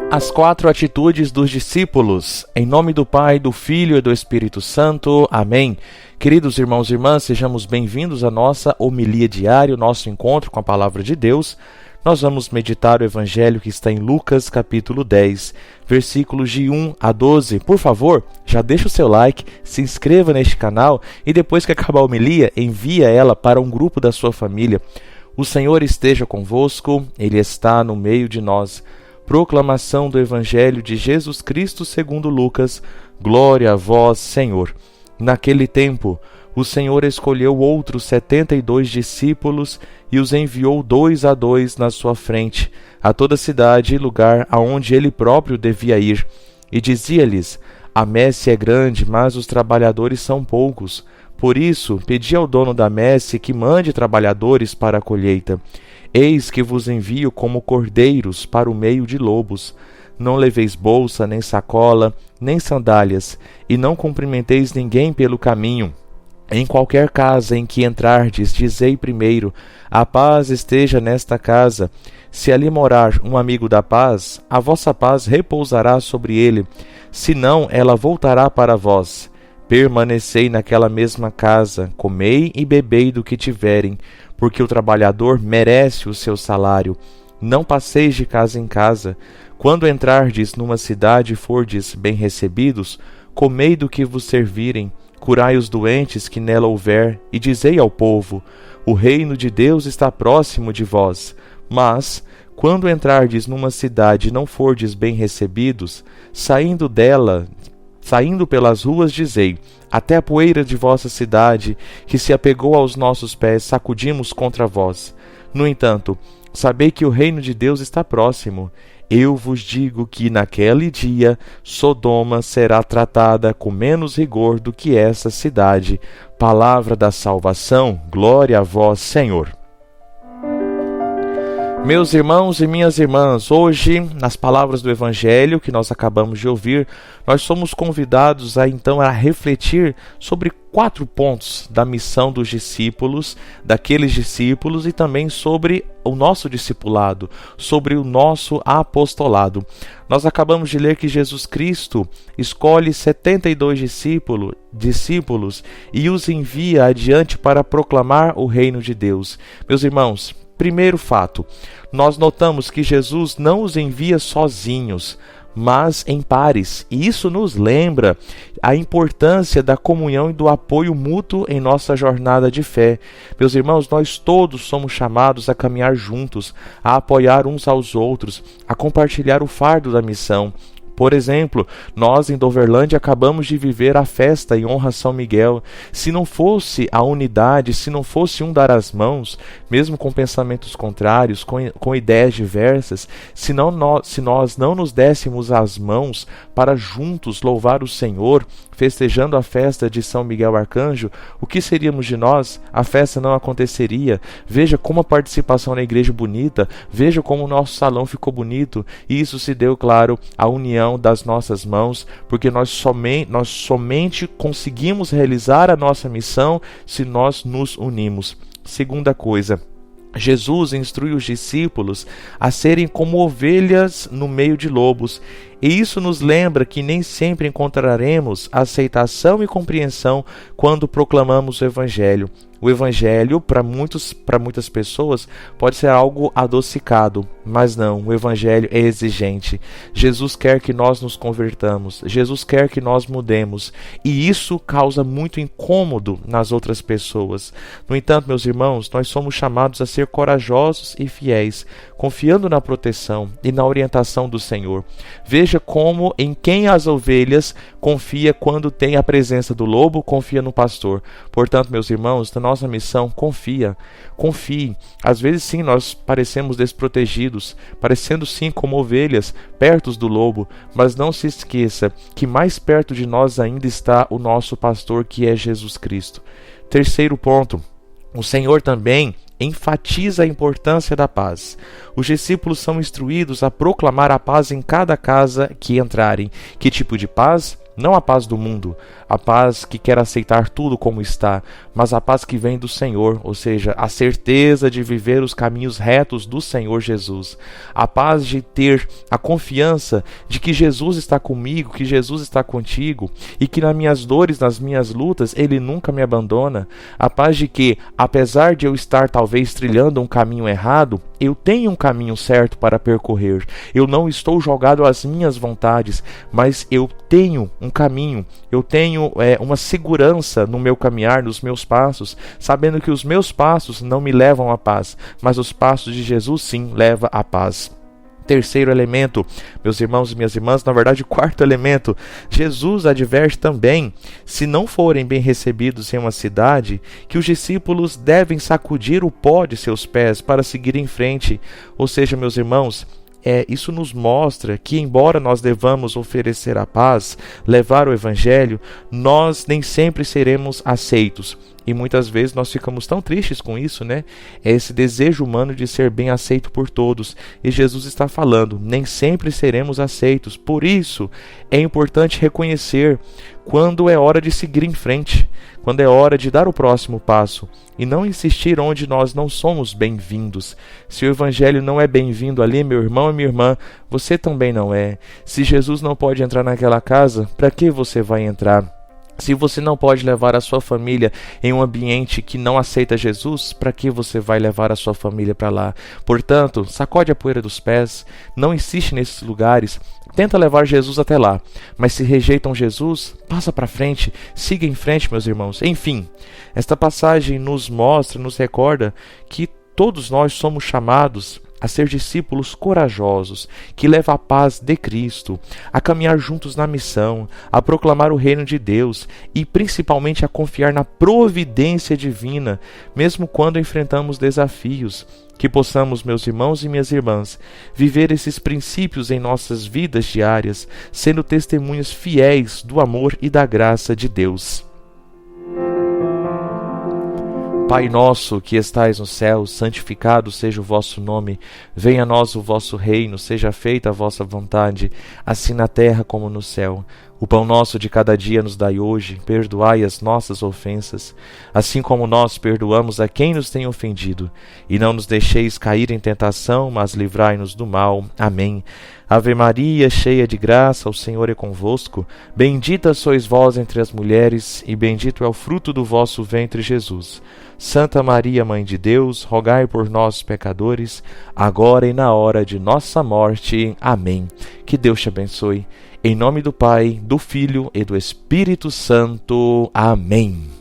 As 4 atitudes dos discípulos. Em nome do Pai, do Filho e do Espírito Santo. Amém. Queridos irmãos e irmãs, sejamos bem-vindos à nossa homilia diária, o nosso encontro com a Palavra de Deus. Nós vamos meditar o Evangelho que está em Lucas, capítulo 10, versículos de 1 a 12. Por favor, já deixa o seu like, se inscreva neste canal e depois que acabar a homilia, envia ela para um grupo da sua família. O Senhor esteja convosco, Ele está no meio de nós. Proclamação do Evangelho de Jesus Cristo segundo Lucas. Glória a vós, Senhor. Naquele tempo, o Senhor escolheu outros 72 discípulos e os enviou 2 a 2 na sua frente, a toda cidade e lugar aonde ele próprio devia ir. E dizia-lhes: a messe é grande, mas os trabalhadores são poucos. Por isso, pedi ao dono da messe que mande trabalhadores para a colheita. Eis que vos envio como cordeiros para o meio de lobos. Não leveis bolsa, nem sacola, nem sandálias, e não cumprimenteis ninguém pelo caminho. Em qualquer casa em que entrardes, dizei primeiro: a paz esteja nesta casa. Se ali morar um amigo da paz, a vossa paz repousará sobre ele, senão ela voltará para vós. Permanecei naquela mesma casa, comei e bebei do que tiverem, porque o trabalhador merece o seu salário. Não passeis de casa em casa. Quando entrardes numa cidade e fordes bem recebidos, comei do que vos servirem, curai os doentes que nela houver, e dizei ao povo: o reino de Deus está próximo de vós. Mas, quando entrardes numa cidade e não fordes bem recebidos, saindo pelas ruas, dizei: até a poeira de vossa cidade, que se apegou aos nossos pés, sacudimos contra vós. No entanto, sabei que o reino de Deus está próximo. Eu vos digo que naquele dia Sodoma será tratada com menos rigor do que essa cidade. Palavra da salvação, glória a vós, Senhor. Meus irmãos e minhas irmãs, hoje, nas palavras do Evangelho que nós acabamos de ouvir, nós somos convidados a refletir sobre 4 pontos da missão dos discípulos, daqueles discípulos, e também sobre o nosso discipulado, sobre o nosso apostolado. Nós acabamos de ler que Jesus Cristo escolhe 72 discípulos e os envia adiante para proclamar o reino de Deus. Meus irmãos, primeiro fato, nós notamos que Jesus não os envia sozinhos, mas em pares. E isso nos lembra a importância da comunhão e do apoio mútuo em nossa jornada de fé. Meus irmãos, nós todos somos chamados a caminhar juntos, a apoiar uns aos outros, a compartilhar o fardo da missão. Por exemplo, nós em Doverlândia acabamos de viver a festa em honra a São Miguel. Se não fosse a unidade, se não fosse um dar as mãos, mesmo com pensamentos contrários, com ideias diversas, se nós não nos dessemos as mãos para juntos louvar o Senhor, festejando a festa de São Miguel Arcanjo, o que seríamos de nós? A festa não aconteceria. Veja como a participação na igreja é bonita, veja como o nosso salão ficou bonito, e isso se deu, claro, à união das nossas mãos, porque nós somente conseguimos realizar a nossa missão se nós nos unimos. Segunda coisa, Jesus instrui os discípulos a serem como ovelhas no meio de lobos. E isso nos lembra que nem sempre encontraremos aceitação e compreensão quando proclamamos o Evangelho. O Evangelho, para muitas pessoas, pode ser algo adocicado, mas não, o Evangelho é exigente. Jesus quer que nós nos convertamos, Jesus quer que nós mudemos, e isso causa muito incômodo nas outras pessoas. No entanto, meus irmãos, nós somos chamados a ser corajosos e fiéis, confiando na proteção e na orientação do Senhor. Veja como em quem as ovelhas confia quando tem a presença do lobo, confia no pastor. Portanto, meus irmãos, na nossa missão, confie. Às vezes sim, nós parecemos desprotegidos, parecendo sim como ovelhas perto do lobo, mas não se esqueça que mais perto de nós ainda está o nosso pastor, que é Jesus Cristo. Terceiro ponto, o Senhor também enfatiza a importância da paz. Os discípulos são instruídos a proclamar a paz em cada casa que entrarem. Que tipo de paz? não a paz do mundo, a paz que quer aceitar tudo como está, mas a paz que vem do Senhor, ou seja, a certeza de viver os caminhos retos do Senhor Jesus, a paz de ter a confiança de que Jesus está comigo, que Jesus está contigo e que nas minhas dores, nas minhas lutas, Ele nunca me abandona, a paz de que, apesar de eu estar talvez trilhando um caminho errado, eu tenho um caminho certo para percorrer, eu não estou jogado às minhas vontades, mas eu tenho um caminho, eu tenho uma segurança no meu caminhar, nos meus passos, sabendo que os meus passos não me levam à paz, mas os passos de Jesus sim levam à paz. Terceiro elemento, meus irmãos e minhas irmãs, na verdade, quarto elemento, Jesus adverte também, se não forem bem recebidos em uma cidade, que os discípulos devem sacudir o pó de seus pés para seguir em frente. Ou seja, meus irmãos, isso nos mostra que, embora nós devamos oferecer a paz, levar o Evangelho, nós nem sempre seremos aceitos. E muitas vezes nós ficamos tão tristes com isso, né? É esse desejo humano de ser bem aceito por todos. E Jesus está falando, nem sempre seremos aceitos. Por isso, é importante reconhecer quando é hora de seguir em frente, quando é hora de dar o próximo passo, e não insistir onde nós não somos bem-vindos. Se o Evangelho não é bem-vindo ali, meu irmão e minha irmã, você também não é. Se Jesus não pode entrar naquela casa, para que você vai entrar? Se você não pode levar a sua família em um ambiente que não aceita Jesus, para que você vai levar a sua família para lá? Portanto, sacode a poeira dos pés, não insiste nesses lugares, tenta levar Jesus até lá. Mas se rejeitam Jesus, passa para frente, siga em frente, meus irmãos. Enfim, esta passagem nos mostra, nos recorda que todos nós somos chamados a ser discípulos corajosos, que levam a paz de Cristo, a caminhar juntos na missão, a proclamar o reino de Deus e principalmente a confiar na providência divina, mesmo quando enfrentamos desafios. Que possamos, meus irmãos e minhas irmãs, viver esses princípios em nossas vidas diárias, sendo testemunhas fiéis do amor e da graça de Deus. Pai nosso que estais no céu, santificado seja o vosso nome. Venha a nós o vosso reino, seja feita a vossa vontade, assim na terra como no céu. O pão nosso de cada dia nos dai hoje, perdoai as nossas ofensas, assim como nós perdoamos a quem nos tem ofendido. E não nos deixeis cair em tentação, mas livrai-nos do mal. Amém. Ave Maria, cheia de graça, o Senhor é convosco. Bendita sois vós entre as mulheres, e bendito é o fruto do vosso ventre, Jesus. Santa Maria, Mãe de Deus, rogai por nós, pecadores, agora e na hora de nossa morte. Amém. Que Deus te abençoe. Em nome do Pai, do Filho e do Espírito Santo. Amém.